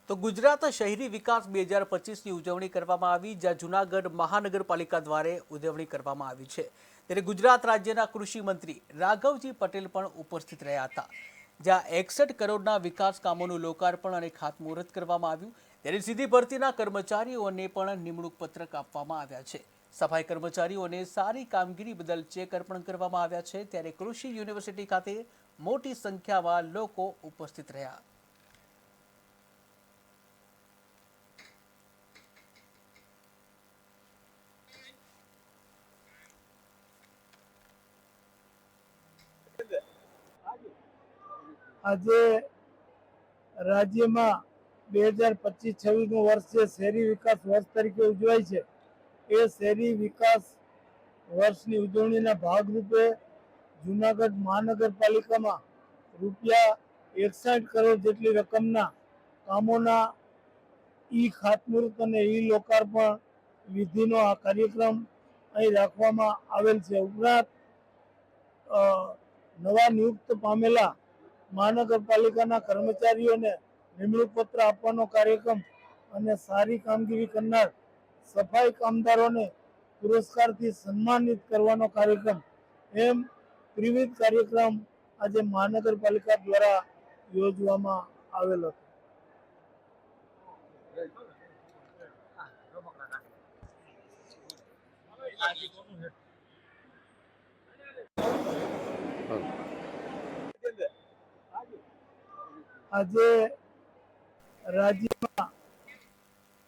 તો ગુજરાત શહેરી વિકાસ 2025ની ઉજવણી કરવામાં આવી, જ્યાં જૂનાગઢ મહાનગરપાલિકા દ્વારા ઉજવણી કરવામાં આવી છે। ત્યારે ગુજરાત રાજ્યના કૃષિ મંત્રી રાઘવજી પટેલ પણ ઉપસ્થિત રહ્યા હતા, જ્યાં 61 કરોડના વિકાસ કામોનું લોકાર્પણ અને ખાતમુહૂર્ત કરવામાં આવ્યું। ત્યારે સીધી ભરતીના કર્મચારીઓને પણ નિમણૂક પત્રક આપવામાં આવ્યા છે। સફાઈ કર્મચારીઓને સારી કામગીરી બદલ ચેક અર્પણ કરવામાં આવ્યા છે। ત્યારે કૃષિ યુનિવર્સિટી ખાતે મોટી સંખ્યામાં લોકો ઉપસ્થિત રહ્યા। આજે રાજ્યમાં 2025-26નું વર્ષ જે શહેરી વિકાસ વર્ષ તરીકે ઉજવાય છે, એ શહેરી વિકાસ વર્ષની ઉજવણીના ભાગરૂપે જૂનાગઢ મહાનગરપાલિકામાં રૂપિયા 61 કરોડ જેટલી રકમના કામોના ખાતમુહૂર્ત અને લોકાર્પણ વિધિનો આ કાર્યક્રમ અહીં રાખવામાં આવેલ છે। ઉપરાંત નવા નિયુક્ત પામેલા મહાનગરપાલિકાના કર્મચારીઓને નિમણૂક પત્ર આપવાનો કાર્યક્રમ અને સારી કામગીરી કરનાર સફાઈ કામદારોને પુરસ્કારથી સન્માનિત કરવાનો કાર્યક્રમ એમ ત્રિવિધ કાર્યક્રમ આજે મહાનગરપાલિકા દ્વારા યોજવામાં આવેલો હતો। આજે રાજ્યમાં